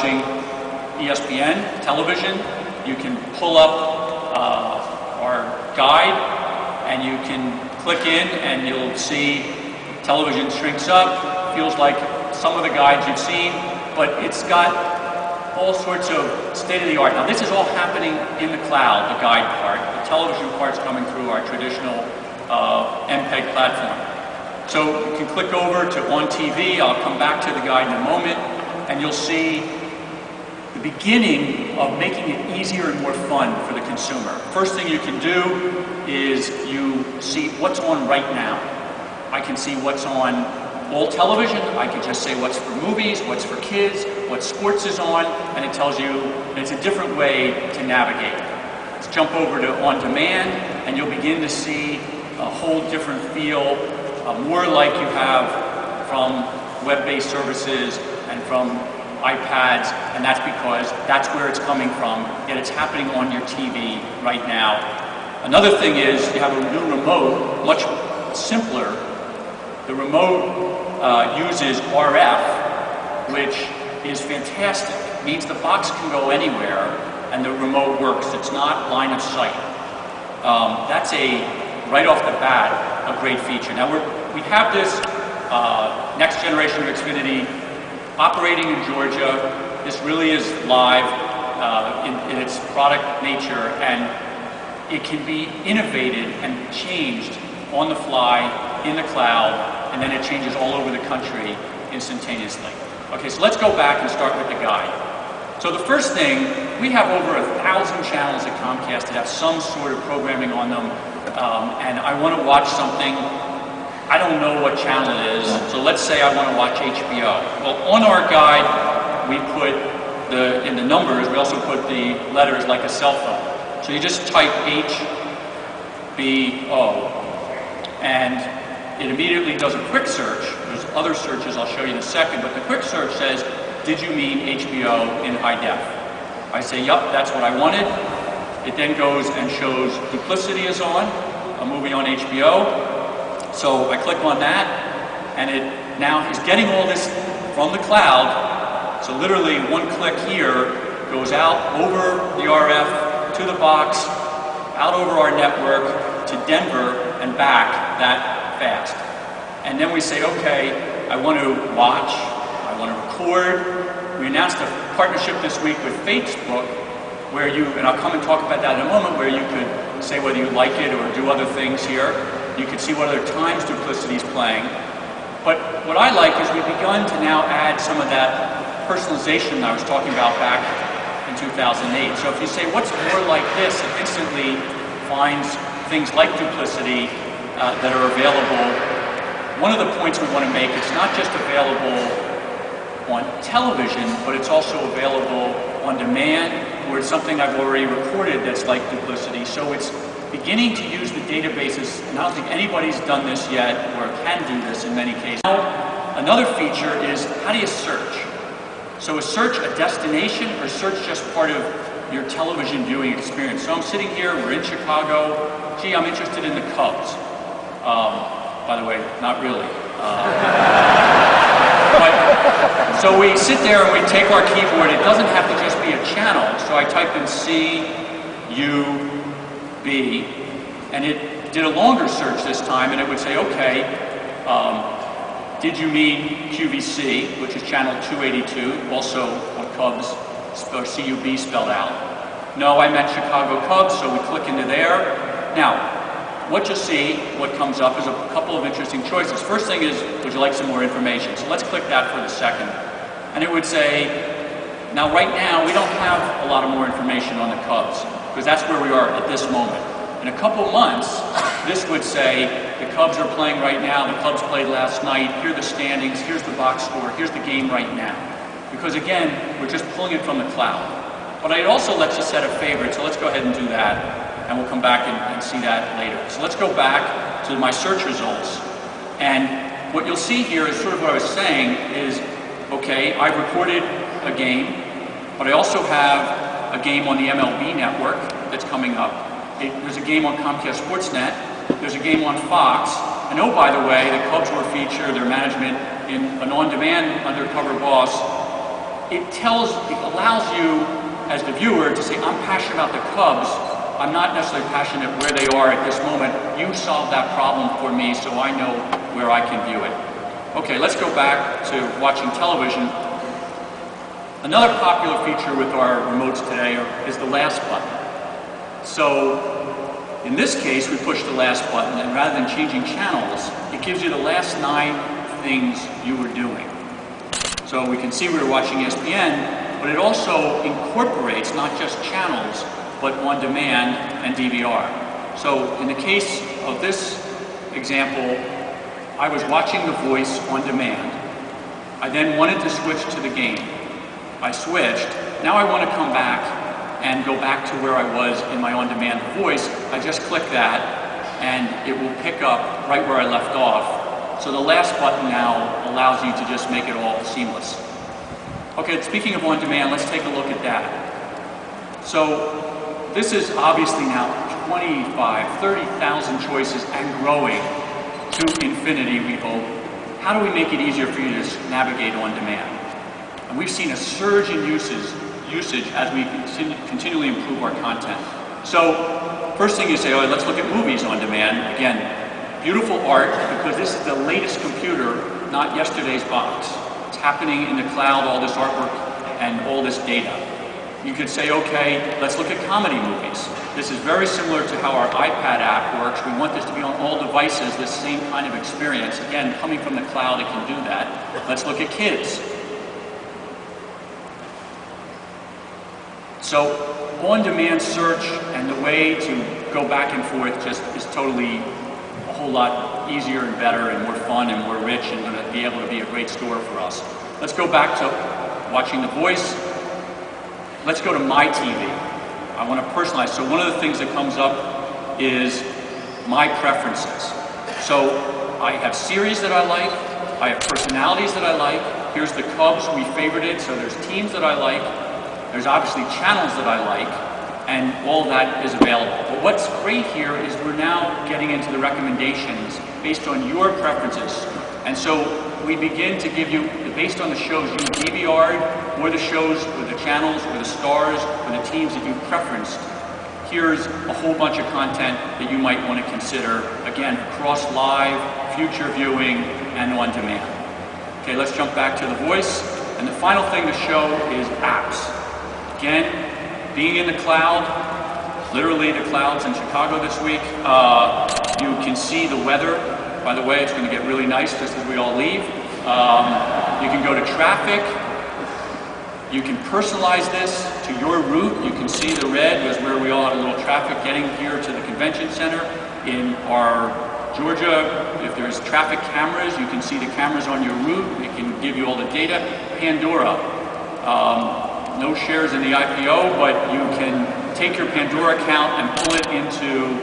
watching ESPN television, you can pull up our guide and you can click in and you'll see television shrinks up, feels like some of the guides you've seen, but it's got all sorts of state-of-the-art. Now this is all happening in the cloud, the guide part. The television part's coming through our traditional MPEG platform. So you can click over to On TV. I'll come back to the guide in a moment, and you'll see the beginning of making it easier and more fun for the consumer. First thing you can do is you see what's on right now. I can see what's on all television. I can just say what's for movies, what's for kids, what sports is on, and it tells you it's a different way to navigate. Let's jump over to On Demand, and you'll begin to see a whole different feel, more like you have from web-based services and from iPads, and that's because that's where it's coming from, yet it's happening on your TV right now. Another thing is you have a new remote, much simpler. The remote uses RF, which is fantastic. It means the box can go anywhere and the remote works. It's not line of sight. That's right off the bat, a great feature. Now we have this next generation of Xfinity operating in Georgia. This really is live in its product nature, and it can be innovated and changed on the fly in the cloud, and then it changes all over the country instantaneously. Okay, so let's go back and start with the guide. So the first thing, we have over 1,000 channels at Comcast that have some sort of programming on them, and I want to watch something. I don't know what channel it is, so let's say I want to watch HBO. Well, on our guide, we put in the numbers, we also put the letters like a cell phone. So you just type HBO, and it immediately does a quick search. There's other searches I'll show you in a second, but the quick search says, did you mean HBO in high def? I say, yup, that's what I wanted. It then goes and shows Duplicity is on, a movie on HBO. So I click on that, and it now is getting all this from the cloud. So literally one click here goes out over the RF to the box, out over our network to Denver and back that fast. And then we say, okay, I want to watch, I want to record. We announced a partnership this week with Facebook, where and I'll come and talk about that in a moment, where you could say whether you like it or do other things here. You can see what other times Duplicity is playing. But what I like is we've begun to now add some of that personalization I was talking about back in 2008. So if you say, what's more like this, it instantly finds things like Duplicity that are available. One of the points we want to make, it's not just available on television, but it's also available on demand, or it's something I've already recorded that's like Duplicity. So it's beginning to use the databases, and I don't think anybody's done this yet, or can do this in many cases. Now, another feature is, how do you search? So is search a destination, or search just part of your television viewing experience? So I'm sitting here, we're in Chicago, gee, I'm interested in the Cubs. By the way, not really. But, so we sit there and we take our keyboard. It doesn't have to just be a channel. So I type in C-U-B, and it did a longer search this time, and it would say, okay, did you mean QVC, which is channel 282, also what Cubs or CUB spelled out? No, I meant Chicago Cubs, so we click into there. Now, what you'll see, what comes up is a couple of interesting choices. First thing is, would you like some more information? So let's click that for the second. And it would say, now right now, we don't have a lot of more information on the Cubs, because that's where we are at this moment. In a couple months, this would say, the Cubs are playing right now, the Cubs played last night, here are the standings, here's the box score, here's the game right now. Because again, we're just pulling it from the cloud. But it also lets you set a favorite, so let's go ahead and do that. And we'll come back and see that later. So let's go back to my search results. And what you'll see here is sort of what I was saying is, okay, I've recorded a game, but I also have a game on the MLB network that's coming up. There's a game on Comcast Sportsnet. There's a game on Fox. And oh, by the way, the Cubs were featured, their management, in an on-demand undercover boss it allows you as the viewer to say, I'm passionate about the Cubs. I'm not necessarily passionate where they are at this moment. You solved that problem for me, so I know where I can view it. Okay, let's go back to watching television. Another popular feature with our remotes today is the last button. So in this case, we push the last button, and rather than changing channels, it gives you the last 9 things you were doing. So we can see we were watching ESPN, but it also incorporates not just channels, but on demand and DVR. So in the case of this example, I was watching The Voice on demand. I then wanted to switch to the game. I switched. Now I want to come back and go back to where I was in my on-demand Voice. I just click that, and it will pick up right where I left off. So the last button now allows you to just make it all seamless. Okay, speaking of on-demand, let's take a look at that. So this is obviously now 25, 30,000 choices and growing to infinity, we hope. How do we make it easier for you to navigate on demand? And we've seen a surge in usage as we continually improve our content. So first thing you say, oh, let's look at movies on demand. Again, beautiful art, because this is the latest computer, not yesterday's box. It's happening in the cloud, all this artwork and all this data. You could say, okay, let's look at comedy movies. This is very similar to how our iPad app works. We want this to be on all devices, this same kind of experience. Again, coming from the cloud, it can do that. Let's look at kids. So on-demand search and the way to go back and forth just is totally a whole lot easier and better and more fun and more rich, and going to be able to be a great store for us. Let's go back to watching The Voice. Let's go to My TV. I want to personalize. So one of the things that comes up is my preferences. So I have series that I like. I have personalities that I like. Here's the Cubs. We favorited. So there's teams that I like. There's obviously channels that I like. And all that is available. But what's great here is we're now getting into the recommendations based on your preferences. And so we begin to give you, based on the shows you DVR'd, or the shows, or the channels, or the stars, or the teams that you preferenced, here's a whole bunch of content that you might want to consider, again, across live, future viewing, and on demand. Okay, let's jump back to The Voice. And the final thing to show is apps. Again, being in the cloud, literally the clouds in Chicago this week, you can see the weather. By the way, it's going to get really nice just as we all leave. You can go to traffic. You can personalize this to your route. You can see the red was where we all had a little traffic getting here to the convention center. In our Georgia, if there's traffic cameras, you can see the cameras on your route. It can give you all the data. Pandora. No shares in the IPO, but you can take your Pandora account and pull it into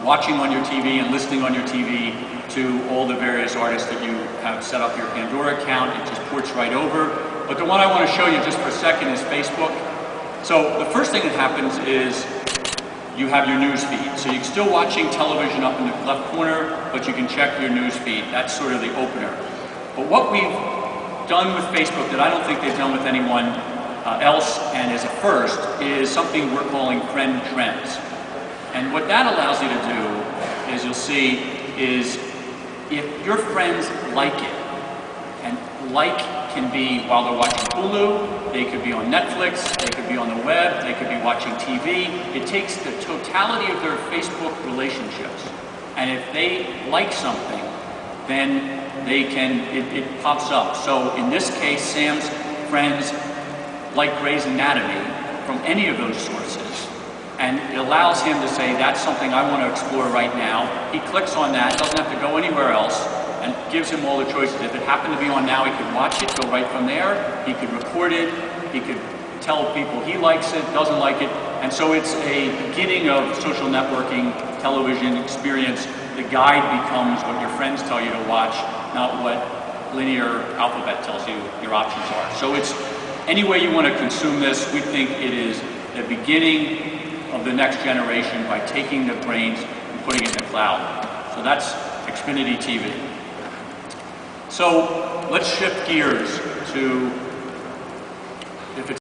watching on your TV and listening on your TV to all the various artists that you have set up your Pandora account. It just ports right over. But the one I want to show you just for a second is Facebook. So the first thing that happens is you have your news feed. So you're still watching television up in the left corner, but you can check your news feed. That's sort of the opener. But what we've done with Facebook that I don't think they've done with anyone else, and is a first, is something we're calling Friend Trends. And what that allows you to do, as you'll see, is if your friends like it, and like can be while they're watching Hulu, they could be on Netflix, they could be on the web, they could be watching TV. It takes the totality of their Facebook relationships. And if they like something, then they can, it pops up. So in this case, Sam's friends like Grey's Anatomy from any of those sources. And it allows him to say, that's something I want to explore right now. He clicks on that, doesn't have to go anywhere else, and gives him all the choices. If it happened to be on now, he could watch it, go right from there. He could record it. He could tell people he likes it, doesn't like it. And so it's a beginning of social networking, television experience. The guide becomes what your friends tell you to watch, not what linear alphabet tells you your options are. So it's any way you want to consume this. We think it is the beginning of the next generation by taking the brains and putting it in the cloud. So that's Xfinity TV. So let's shift gears to